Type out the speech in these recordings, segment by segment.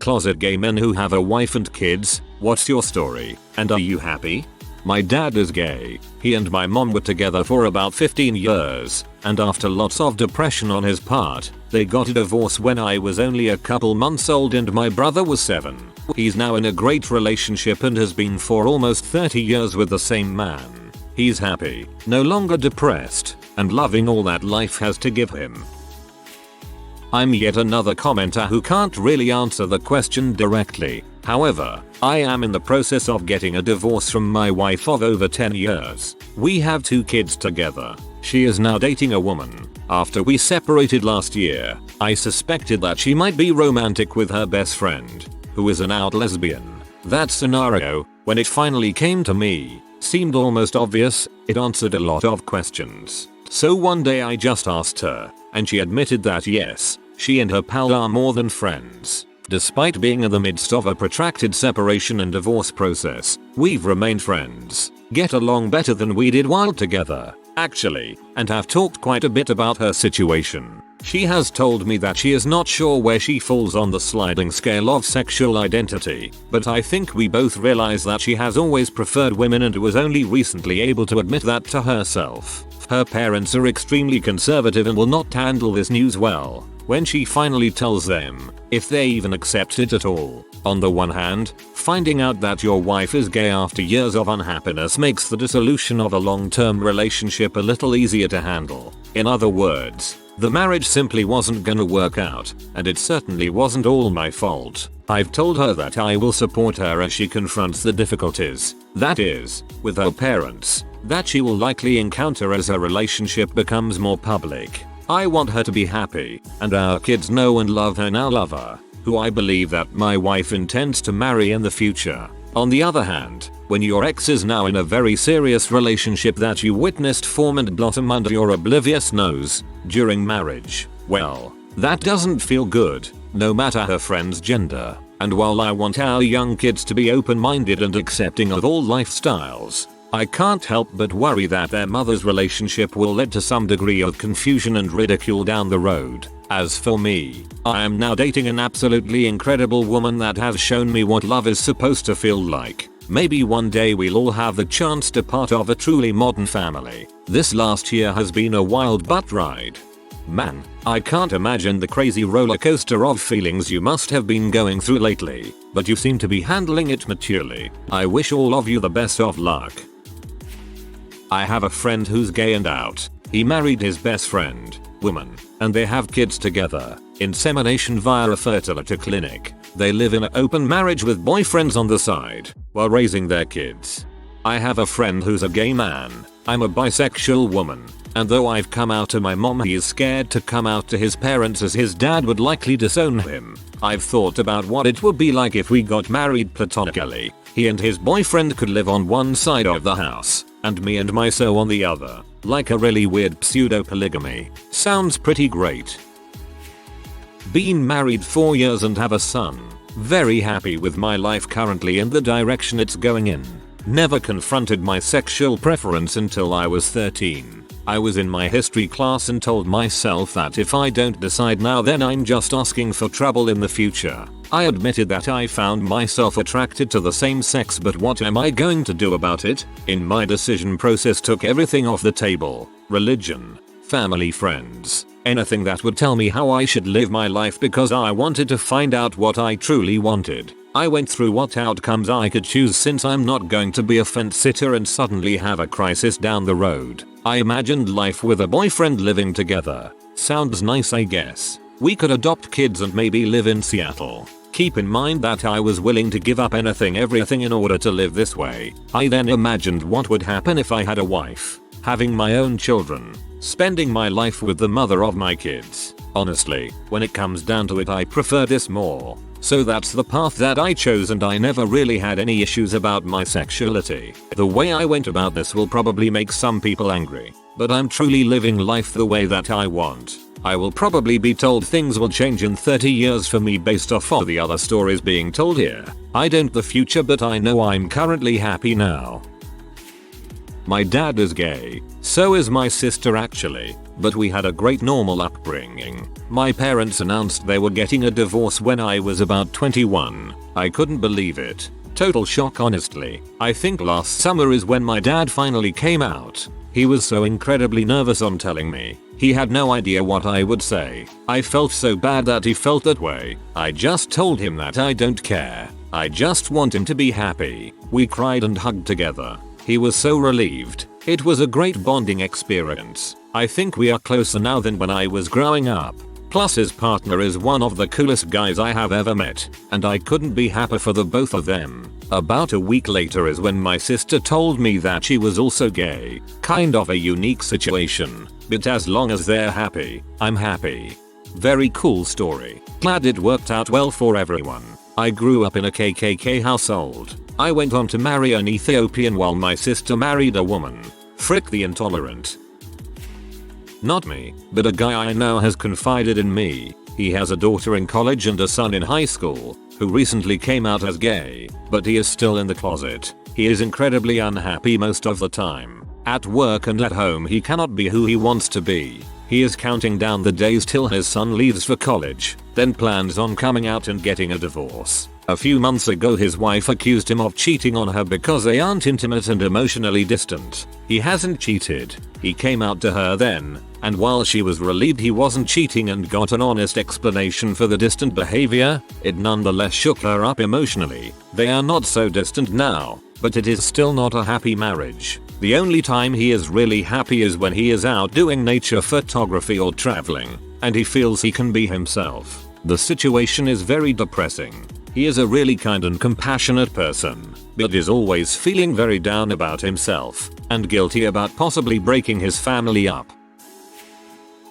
Closet gay men who have a wife and kids, what's your story, and are you happy? My dad is gay. He and my mom were together for about 15 years, and after lots of depression on his part, they got a divorce when I was only a couple months old and my brother was 7. He's now in a great relationship and has been for almost 30 years with the same man. He's happy, no longer depressed, and loving all that life has to give him. I'm yet another commenter who can't really answer the question directly. However, I am in the process of getting a divorce from my wife of over 10 years. We have 2 kids together. She is now dating a woman. After we separated last year, I suspected that she might be romantic with her best friend, who is an out lesbian. That scenario, when it finally came to me, seemed almost obvious. It answered a lot of questions. So one day I just asked her, and she admitted that yes, she and her pal are more than friends. Despite being in the midst of a protracted separation and divorce process, we've remained friends, get along better than we did while together, actually, and have talked quite a bit about her situation. She has told me that she is not sure where she falls on the sliding scale of sexual identity, but I think we both realize that she has always preferred women and was only recently able to admit that to herself. Her parents are extremely conservative and will not handle this news well when she finally tells them, if they even accept it at all. On the one hand, finding out that your wife is gay after years of unhappiness makes the dissolution of a long-term relationship a little easier to handle. In other words, the marriage simply wasn't gonna work out, and it certainly wasn't all my fault. I've told her that I will support her as she confronts the difficulties, that is, with her parents, that she will likely encounter as her relationship becomes more public. I want her to be happy, and our kids know and love her now lover, who I believe that my wife intends to marry in the future. On the other hand, when your ex is now in a very serious relationship that you witnessed form and blossom under your oblivious nose during marriage, well, that doesn't feel good, no matter her friend's gender. And while I want our young kids to be open-minded and accepting of all lifestyles, I can't help but worry that their mother's relationship will lead to some degree of confusion and ridicule down the road. As for me, I am now dating an absolutely incredible woman that has shown me what love is supposed to feel like. Maybe one day we'll all have the chance to part of a truly modern family. This last year has been a wild butt ride. Man, I can't imagine the crazy roller coaster of feelings you must have been going through lately, but you seem to be handling it maturely. I wish all of you the best of luck. I have a friend who's gay and out. He married his best friend, woman, and they have kids together. Insemination via a fertility clinic. They live in an open marriage with boyfriends on the side, while raising their kids. I have a friend who's a gay man. I'm a bisexual woman, and though I've come out to my mom, he is scared to come out to his parents as his dad would likely disown him. I've thought about what it would be like if we got married platonically. He and his boyfriend could live on one side of the house, and me and my so on the other, like a really weird pseudo-polygamy. Sounds pretty great. Been married 4 years and have a son. Very happy with my life currently and the direction it's going in. Never confronted my sexual preference until I was 13. I was in my history class and told myself that if I don't decide now then I'm just asking for trouble in the future. I admitted that I found myself attracted to the same sex, but what am I going to do about it? In my decision process took everything off the table. Religion, family, friends, anything that would tell me how I should live my life because I wanted to find out what I truly wanted. I went through what outcomes I could choose since I'm not going to be a fence sitter and suddenly have a crisis down the road. I imagined life with a boyfriend living together. Sounds nice, I guess. We could adopt kids and maybe live in Seattle. Keep in mind that I was willing to give up anything, everything in order to live this way. I then imagined what would happen if I had a wife, having my own children, spending my life with the mother of my kids. Honestly, when it comes down to it, I prefer this more. So that's the path that I chose, and I never really had any issues about my sexuality. The way I went about this will probably make some people angry, but I'm truly living life the way that I want. I will probably be told things will change in 30 years for me based off of the other stories being told here. I don't the future, but I know I'm currently happy now. My dad is gay, so is my sister actually. but we had a great normal upbringing. My parents announced they were getting a divorce when I was about 21. I couldn't believe it. Total shock honestly. I think last summer is when my dad finally came out. He was so incredibly nervous on telling me. He had no idea what I would say. I felt so bad that he felt that way. I just told him that I don't care. I just want him to be happy. We cried and hugged together. He was so relieved. It was a great bonding experience. I think we are closer now than when I was growing up. Plus his partner is one of the coolest guys I have ever met, and I couldn't be happier for the both of them. About a week later is when my sister told me that she was also gay. Kind of a unique situation, but as long as they're happy, I'm happy. Very cool story. Glad it worked out well for everyone. I grew up in a KKK household. I went on to marry an Ethiopian while my sister married a woman. Frick the intolerant. Not me, but a guy I know has confided in me. He has a daughter in college and a son in high school, who recently came out as gay, but he is still in the closet. He is incredibly unhappy most of the time. At work and at home he cannot be who he wants to be. He is counting down the days till his son leaves for college, then plans on coming out and getting a divorce. A few months ago his wife accused him of cheating on her because they aren't intimate and emotionally distant. He hasn't cheated. He came out to her then, and while she was relieved he wasn't cheating and got an honest explanation for the distant behavior, it nonetheless shook her up emotionally. They are not so distant now, but it is still not a happy marriage. The only time he is really happy is when he is out doing nature photography or traveling, and he feels he can be himself. The situation is very depressing. He is a really kind and compassionate person, but is always feeling very down about himself, and guilty about possibly breaking his family up.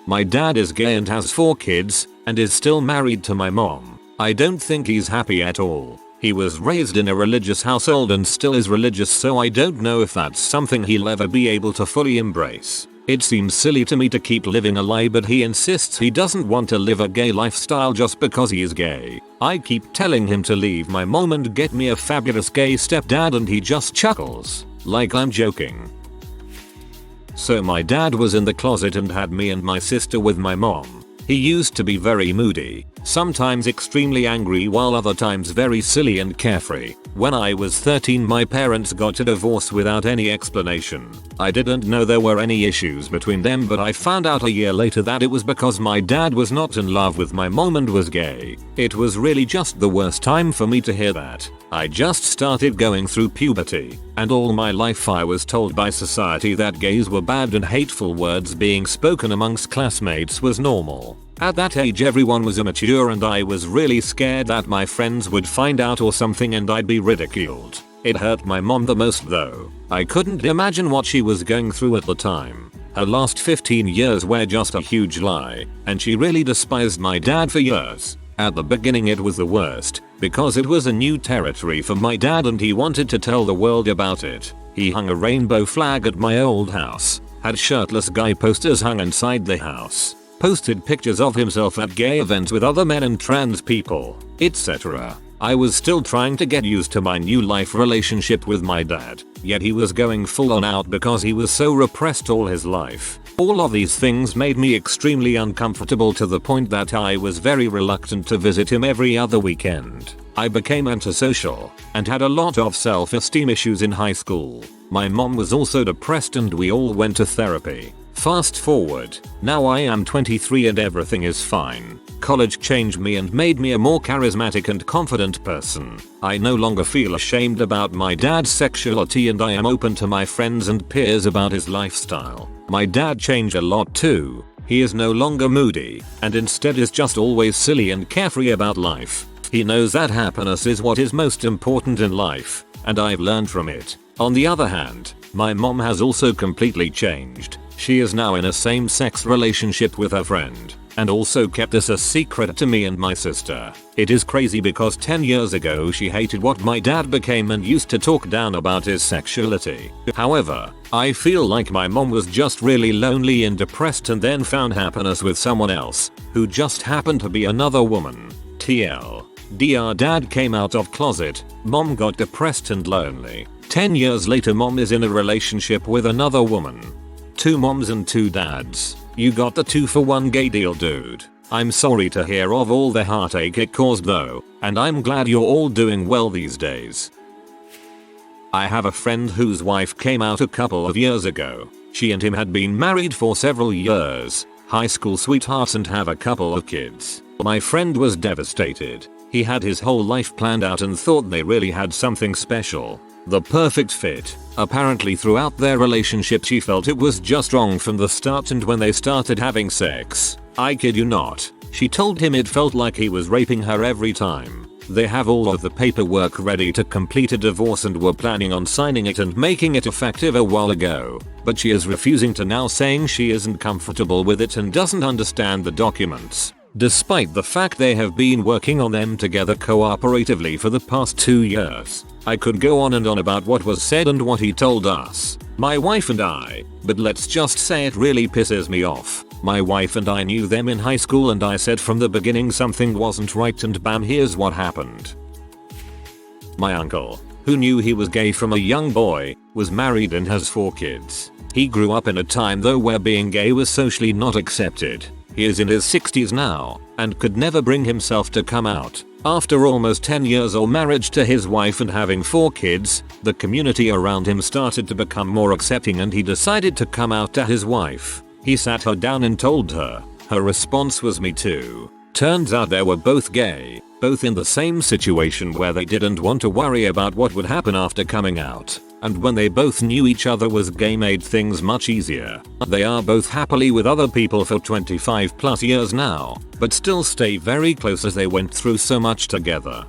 My dad is gay and has 4 kids, and is still married to my mom. I don't think he's happy at all. He was raised in a religious household and still is religious, so I don't know if that's something he'll ever be able to fully embrace. It seems silly to me to keep living a lie, but he insists he doesn't want to live a gay lifestyle just because he is gay. I keep telling him to leave my mom and get me a fabulous gay stepdad and he just chuckles, like I'm joking. So my dad was in the closet and had me and my sister with my mom. He used to be very moody, sometimes extremely angry while other times very silly and carefree. When I was 13 my parents got a divorce without any explanation. I didn't know there were any issues between them, but I found out a year later that it was because my dad was not in love with my mom and was gay. It was really just the worst time for me to hear that. I just started going through puberty, and all my life I was told by society that gays were bad and hateful words being spoken amongst classmates was normal. At that age everyone was immature and I was really scared that my friends would find out or something and I'd be ridiculed. It hurt my mom the most though. I couldn't imagine what she was going through at the time. Her last 15 years were just a huge lie, and she really despised my dad for years. At the beginning it was the worst, because it was a new territory for my dad and he wanted to tell the world about it. He hung a rainbow flag at my old house, had shirtless guy posters hung inside the house, posted pictures of himself at gay events with other men and trans people, etc. I was still trying to get used to my new life relationship with my dad, yet he was going full on out because he was so repressed all his life. All of these things made me extremely uncomfortable to the point that I was very reluctant to visit him every other weekend. I became antisocial and had a lot of self-esteem issues in high school. My mom was also depressed and we all went to therapy. Fast forward, now I am 23 and everything is fine. College changed me and made me a more charismatic and confident person. I no longer feel ashamed about my dad's sexuality and I am open to my friends and peers about his lifestyle. My dad changed a lot too. He is no longer moody and instead is just always silly and carefree about life. He knows that happiness is what is most important in life, and I've learned from it. On the other hand, my mom has also completely changed. She is now in a same-sex relationship with her friend, and also kept this a secret to me and my sister. It is crazy because 10 years ago she hated what my dad became and used to talk down about his sexuality. However, I feel like my mom was just really lonely and depressed and then found happiness with someone else, who just happened to be another woman. TL. Dr. Dad came out of closet, mom got depressed and lonely. 10 years later mom is in a relationship with another woman. 2 moms and 2 dads. You got the 2-for-1 gay deal, dude. I'm sorry to hear of all the heartache it caused though, and I'm glad you're all doing well these days. I have a friend whose wife came out a couple of years ago. She and him had been married for several years, high school sweethearts, and have a couple of kids. My friend was devastated. He had his whole life planned out and thought they really had something special. The perfect fit. Apparently throughout their relationship she felt it was just wrong from the start, and when they started having sex, I kid you not, she told him it felt like he was raping her every time. They have all of the paperwork ready to complete a divorce and were planning on signing it and making it effective a while ago, but she is refusing to now, saying she isn't comfortable with it and doesn't understand the documents, despite the fact they have been working on them together cooperatively for the past 2 years. I could go on and on about what was said and what he told us, my wife and I, but let's just say it really pisses me off. My wife and I knew them in high school, and I said from the beginning something wasn't right, and bam, here's what happened. My uncle, who knew he was gay from a young boy, was married and has 4 kids. He grew up in a time though where being gay was socially not accepted. He is in his 60s now, and could never bring himself to come out. After almost 10 years of marriage to his wife and having 4 kids, the community around him started to become more accepting, and he decided to come out to his wife. He sat her down and told her. Her response was, "Me too." Turns out they were both gay, both in the same situation where they didn't want to worry about what would happen after coming out. And when they both knew each other was gay made things much easier. They are both happily with other people for 25 plus years now, but still stay very close as they went through so much together.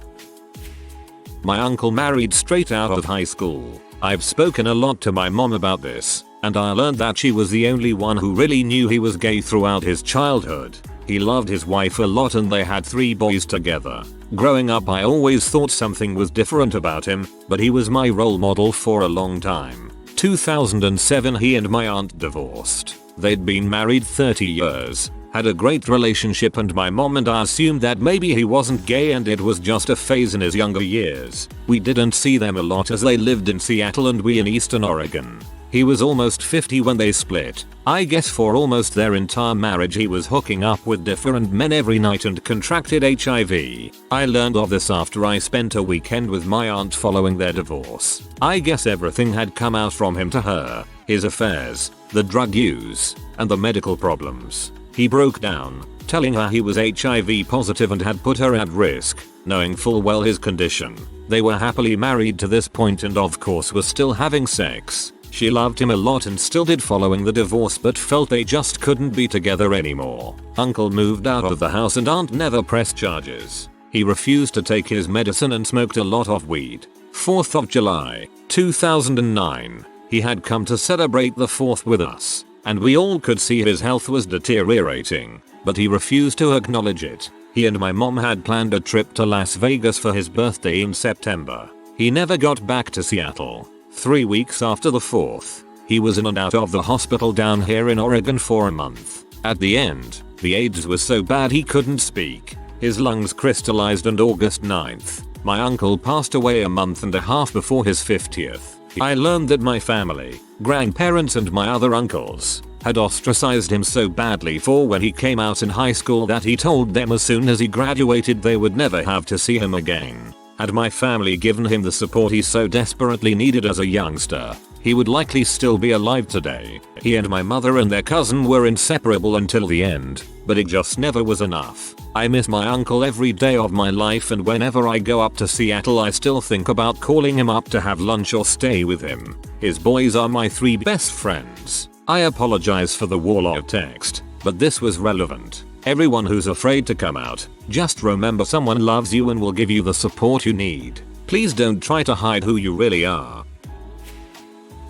My uncle married straight out of high school. I've spoken a lot to my mom about this, and I learned that she was the only one who really knew he was gay throughout his childhood. He loved his wife a lot and they had 3 boys together. Growing up I always thought something was different about him, but he was my role model for a long time. 2007 he and my aunt divorced. They'd been married 30 years, had a great relationship, and my mom and I assumed that maybe he wasn't gay and it was just a phase in his younger years. We didn't see them a lot as they lived in Seattle and we in Eastern Oregon. He was almost 50 when they split. I guess for almost their entire marriage he was hooking up with different men every night and contracted HIV. I learned of this after I spent a weekend with my aunt following their divorce. I guess everything had come out from him to her. His affairs, the drug use, and the medical problems. He broke down, telling her he was HIV positive and had put her at risk, knowing full well his condition. They were happily married to this point and of course were still having sex. She loved him a lot and still did following the divorce, but felt they just couldn't be together anymore. Uncle moved out of the house and aunt never pressed charges. He refused to take his medicine and smoked a lot of weed. 4th of July, 2009. He had come to celebrate the 4th with us, and we all could see his health was deteriorating, but he refused to acknowledge it. He and my mom had planned a trip to Las Vegas for his birthday in September. He never got back to Seattle. 3 weeks after the 4th, he was in and out of the hospital down here in Oregon for a month. At the end, the AIDS was so bad he couldn't speak. His lungs crystallized, and August 9th, my uncle passed away a month and a half before his 50th. I learned that my family, grandparents and my other uncles had ostracized him so badly for when he came out in high school that he told them as soon as he graduated they would never have to see him again. Had my family given him the support he so desperately needed as a youngster, he would likely still be alive today. He and my mother and their cousin were inseparable until the end, but it just never was enough. I miss my uncle every day of my life, and whenever I go up to Seattle I still think about calling him up to have lunch or stay with him. His boys are my 3 best friends. I apologize for the wall of text, but this was relevant. Everyone who's afraid to come out, just remember someone loves you and will give you the support you need. Please don't try to hide who you really are.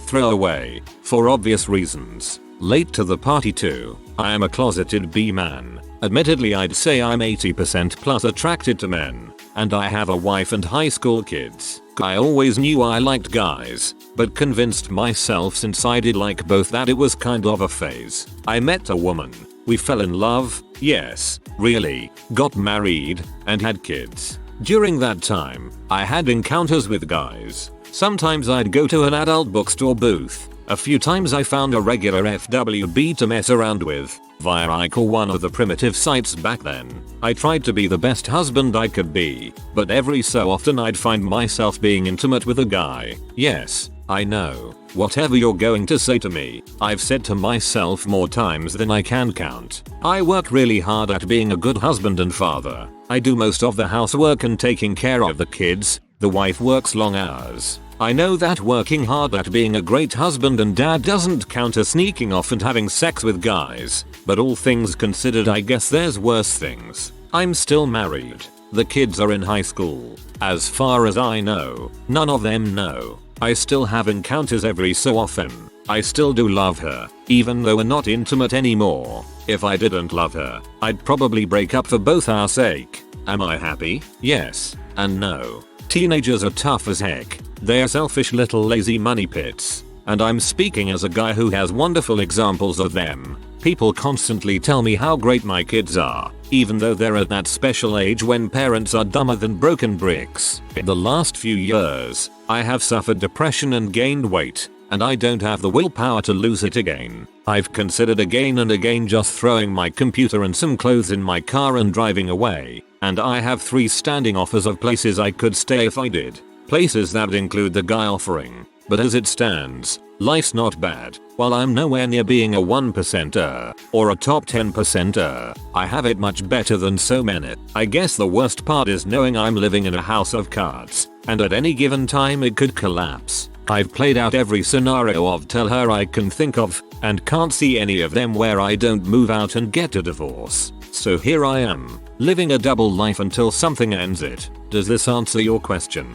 Throwaway. For obvious reasons. Late to the party too. I am a closeted B-man. Admittedly I'd say I'm 80% plus attracted to men. And I have a wife and high school kids. I always knew I liked guys, but convinced myself since I did like both that it was kind of a phase. I met a woman. We fell in love, yes, really, got married, and had kids. During that time, I had encounters with guys. Sometimes I'd go to an adult bookstore booth, A few times I found a regular FWB to mess around with, via Ike or one of the primitive sites back then. I tried to be the best husband I could be, but every so often I'd find myself being intimate with a guy. Yes, I know. Whatever you're going to say to me, I've said to myself more times than I can count. I work really hard at being a good husband and father. I do most of the housework and taking care of the kids. The wife works long hours. I know that working hard at being a great husband and dad doesn't count as sneaking off and having sex with guys, but all things considered, I guess there's worse things. I'm still married. The kids are in high school. As far as I know, none of them know. I still have encounters every so often. I still do love her, even though we're not intimate anymore. If I didn't love her, I'd probably break up for both our sake. Am I happy? Yes and no. Teenagers are tough as heck. They are selfish little lazy money pits. And I'm speaking as a guy who has wonderful examples of them. People constantly tell me how great my kids are, even though they're at that special age when parents are dumber than broken bricks. In the last few years, I have suffered depression and gained weight, and I don't have the willpower to lose it again. I've considered again and again just throwing my computer and some clothes in my car and driving away, and I have 3 standing offers of places I could stay if I did. Places that include the guy offering. But as it stands, life's not bad. While I'm nowhere near being a 1%er or a top 10%er, I have it much better than so many. I guess the worst part is knowing I'm living in a house of cards, and at any given time it could collapse. I've played out every scenario of tell her I can think of, and can't see any of them where I don't move out and get a divorce. So here I am, living a double life until something ends it. Does this answer your question?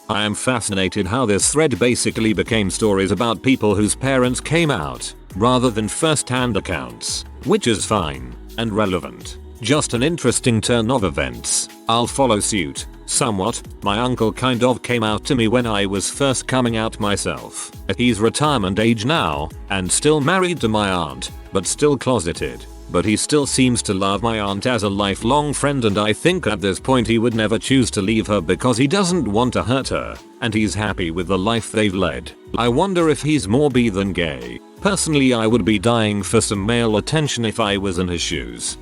I am fascinated how this thread basically became stories about people whose parents came out, rather than first-hand accounts, which is fine and relevant. Just an interesting turn of events. I'll follow suit, somewhat. My uncle kind of came out to me when I was first coming out myself. He's retirement age now, and still married to my aunt, but still closeted. But he still seems to love my aunt as a lifelong friend, and I think at this point he would never choose to leave her because he doesn't want to hurt her, and he's happy with the life they've led. I wonder if he's more bi than gay. Personally, I would be dying for some male attention if I was in his shoes.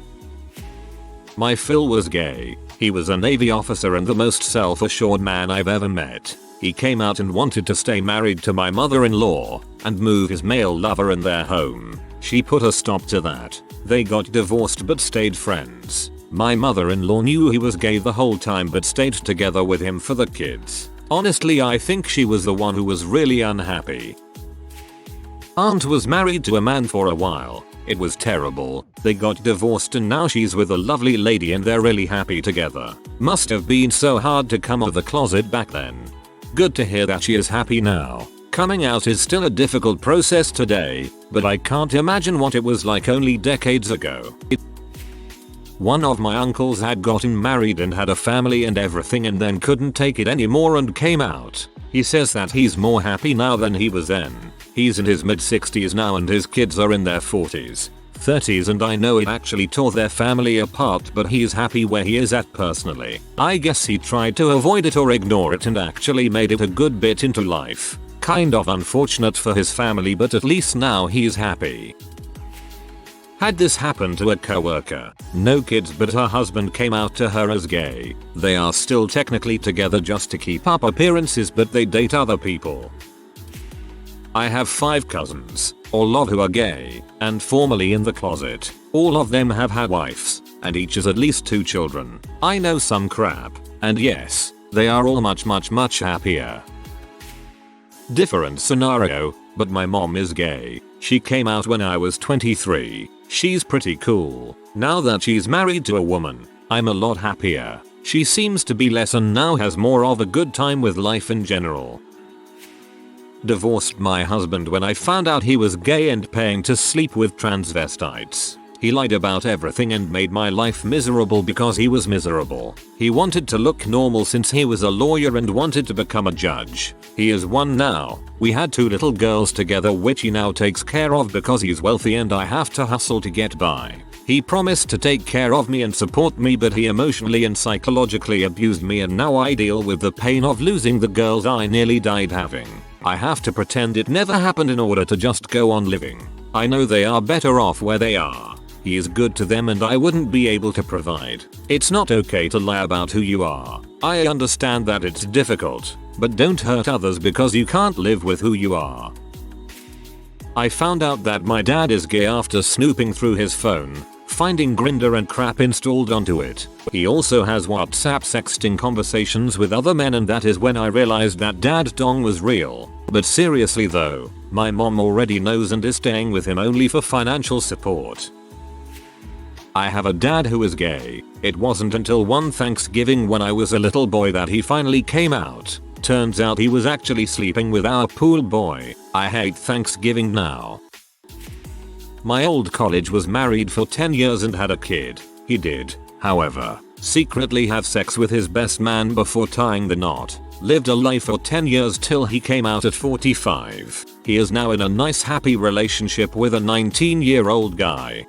My Phil was gay. He was a Navy officer and the most self-assured man I've ever met. He came out and wanted to stay married to my mother-in-law and move his male lover in their home. She put a stop to that. They got divorced but stayed friends. My mother-in-law knew he was gay the whole time but stayed together with him for the kids. Honestly, I think she was the one who was really unhappy. Aunt was married to a man for a while. It was terrible. They got divorced and now she's with a lovely lady and they're really happy together. Must have been so hard to come out of the closet back then. Good to hear that she is happy now. Coming out is still a difficult process today, but I can't imagine what it was like only decades ago. One of my uncles had gotten married and had a family and everything and then couldn't take it anymore and came out. He says that he's more happy now than he was then. He's in his mid-60s now and his kids are in their 40s, 30s, and I know it actually tore their family apart, but he's happy where he is at personally. I guess he tried to avoid it or ignore it and actually made it a good bit into life. Kind of unfortunate for his family, but at least now he's happy. Had this happened to a coworker. No kids, but her husband came out to her as gay. They are still technically together just to keep up appearances, but they date other people. I have 5 cousins, all of who are gay, and formerly in the closet. All of them have had wives, and each has at least 2 children. I know some crap, and yes, they are all much happier. Different scenario, but my mom is gay. She came out when I was 23. She's pretty cool. Now that she's married to a woman, I'm a lot happier. She seems to be less and now has more of a good time with life in general. Divorced my husband when I found out he was gay and paying to sleep with transvestites. He lied about everything and made my life miserable because he was miserable. He wanted to look normal since he was a lawyer and wanted to become a judge. He is one now. We had 2 little girls together which he now takes care of because he's wealthy and I have to hustle to get by. He promised to take care of me and support me, but he emotionally and psychologically abused me and now I deal with the pain of losing the girls I nearly died having. I have to pretend it never happened in order to just go on living. I know they are better off where they are. He is good to them and I wouldn't be able to provide. It's not okay to lie about who you are. I understand that it's difficult, but don't hurt others because you can't live with who you are. I found out that my dad is gay after snooping through his phone, finding Grindr and crap installed onto it. He also has WhatsApp sexting conversations with other men, and that is when I realized that dad dong was real. But seriously though, my mom already knows and is staying with him only for financial support. I have a dad who is gay. It wasn't until one Thanksgiving when I was a little boy that he finally came out. Turns out he was actually sleeping with our pool boy. I hate Thanksgiving now. My old college was married for 10 years and had a kid. He did, however, secretly have sex with his best man before tying the knot. Lived a life for 10 years till he came out at 45. He is now in a nice happy relationship with a 19-year-old guy.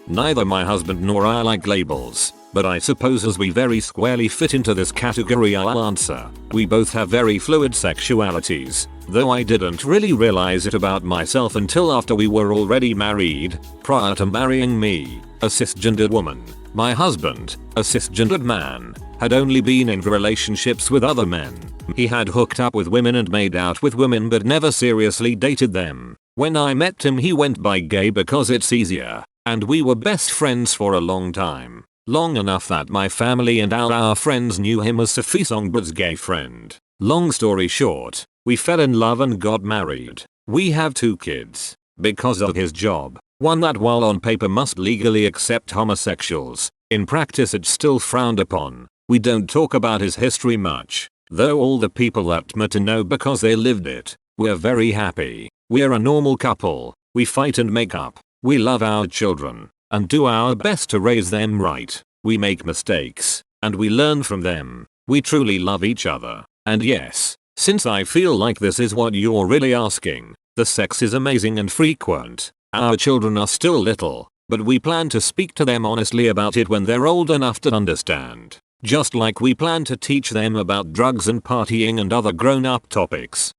Neither my husband nor I like labels, but I suppose as we very squarely fit into this category I'll answer. We both have very fluid sexualities, though I didn't really realize it about myself until after we were already married. Prior to marrying me, a cisgendered woman, my husband, a cisgendered man, had only been in relationships with other men. He had hooked up with women and made out with women but never seriously dated them. When I met him he went by gay because it's easier, and we were best friends for a long time. Long enough that my family and our friends knew him as Sophie Songbird's gay friend. Long story short, we fell in love and got married. We have 2 kids. Because of his job, one that while on paper must legally accept homosexuals, in practice it's still frowned upon. We don't talk about his history much, though all the people that matter know because they lived it. We're very happy. We're a normal couple. We fight and make up. We love our children and do our best to raise them right. We make mistakes and we learn from them. We truly love each other. And yes, since I feel like this is what you're really asking, the sex is amazing and frequent. Our children are still little, but we plan to speak to them honestly about it when they're old enough to understand. Just like we plan to teach them about drugs and partying and other grown-up topics.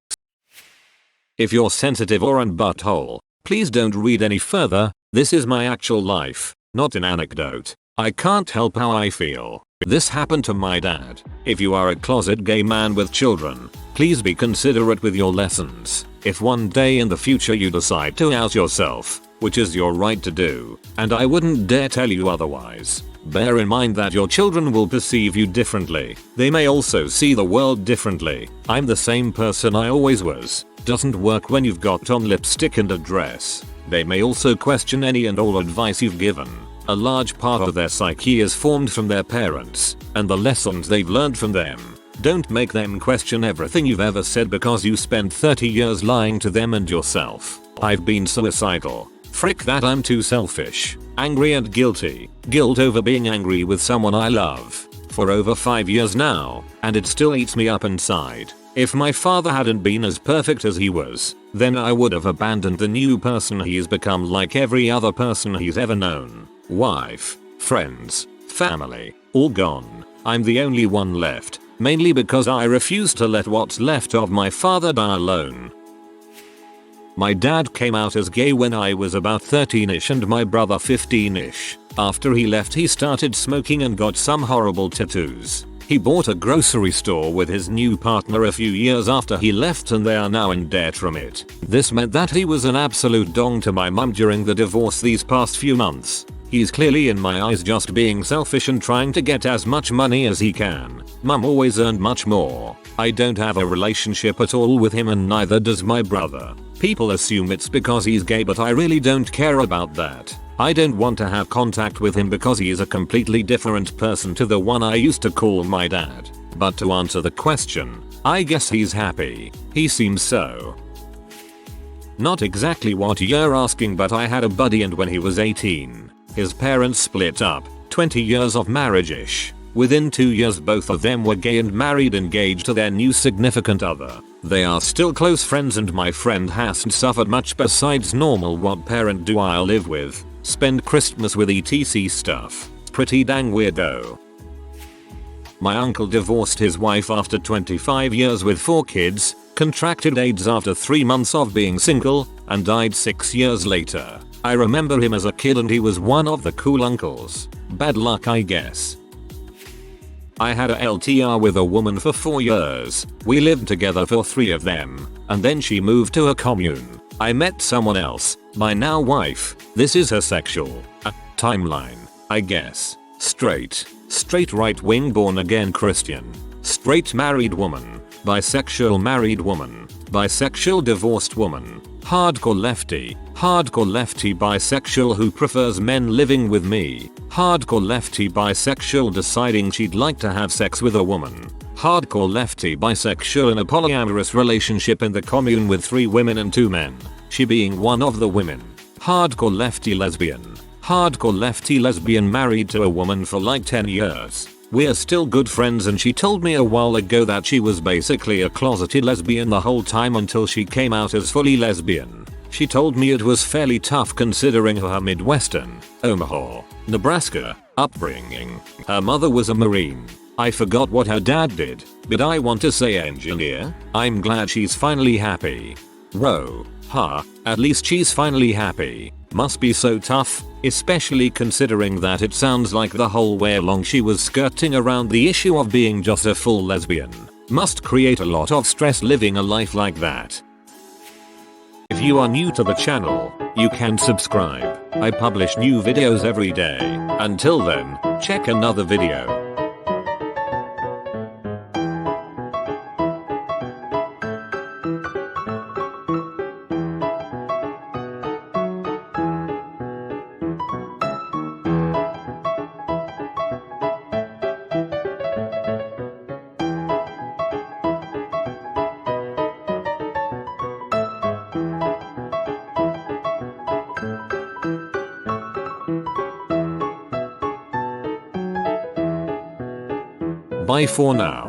If you're sensitive or an butthole, please don't read any further. This is my actual life, not an anecdote. I can't help how I feel. This happened to my dad. If you are a closet gay man with children, please be considerate with your lessons. If one day in the future you decide to out yourself, which is your right to do, and I wouldn't dare tell you otherwise, bear in mind that your children will perceive you differently. They may also see the world differently. I'm the same person I always was. Doesn't work when you've got on lipstick and a dress. They may also question any and all advice you've given. A large part of their psyche is formed from their parents and the lessons they've learned from them. Don't make them question everything you've ever said because you spent 30 years lying to them and yourself. I've been suicidal. Frick that, I'm too selfish, angry and guilty. Guilt over being angry with someone I love for over 5 years now, and it still eats me up inside. If my father hadn't been as perfect as he was, then I would have abandoned the new person he's become like every other person he's ever known. Wife, friends, family, all gone. I'm the only one left, mainly because I refuse to let what's left of my father die alone. My dad came out as gay when I was about 13ish and my brother 15ish. After he left he started smoking and got some horrible tattoos. He bought a grocery store with his new partner a few years after he left and they are now in debt from it. This meant that he was an absolute dong to my mum during the divorce these past few months. He's clearly in my eyes just being selfish and trying to get as much money as he can. Mum always earned much more. I don't have a relationship at all with him and neither does my brother. People assume it's because he's gay but I really don't care about that. I don't want to have contact with him because he is a completely different person to the one I used to call my dad. But to answer the question, I guess he's happy. He seems so. Not exactly what you're asking, but I had a buddy and when he was 18, his parents split up, 20 years of marriage-ish. Within 2 years both of them were gay and married, engaged to their new significant other. They are still close friends and my friend hasn't suffered much besides normal what parent do I live with. Spend Christmas with etc stuff. Pretty dang weirdo. My uncle divorced his wife after 25 years with 4 kids, contracted AIDS after 3 months of being single, and died 6 years later. I remember him as a kid and he was one of the cool uncles. Bad luck, I guess. I had a LTR with a woman for 4 years. We lived together for 3 of them, and then she moved to a commune. I met someone else, my now wife. This is her sexual timeline, I guess. Straight right wing born again Christian. Straight married woman. Bisexual married woman. Bisexual divorced woman. Hardcore lefty bisexual who prefers men living with me. Hardcore lefty bisexual deciding she'd like to have sex with a woman. Hardcore lefty bisexual in a polyamorous relationship in the commune with 3 women and 2 men, she being one of the women. Hardcore lefty lesbian. Hardcore lefty lesbian married to a woman for like 10 years. We're still good friends and she told me a while ago that she was basically a closeted lesbian the whole time until she came out as fully lesbian. She told me it was fairly tough considering her Midwestern, Omaha, Nebraska, upbringing. Her mother was a Marine. I forgot what her dad did, but I want to say engineer. I'm glad she's finally happy. At least she's finally happy. Must be so tough, especially considering that it sounds like the whole way along she was skirting around the issue of being just a full lesbian. Must create a lot of stress living a life like that. If you are new to the channel, you can subscribe. I publish new videos every day. Until then, check another video. Bye for now.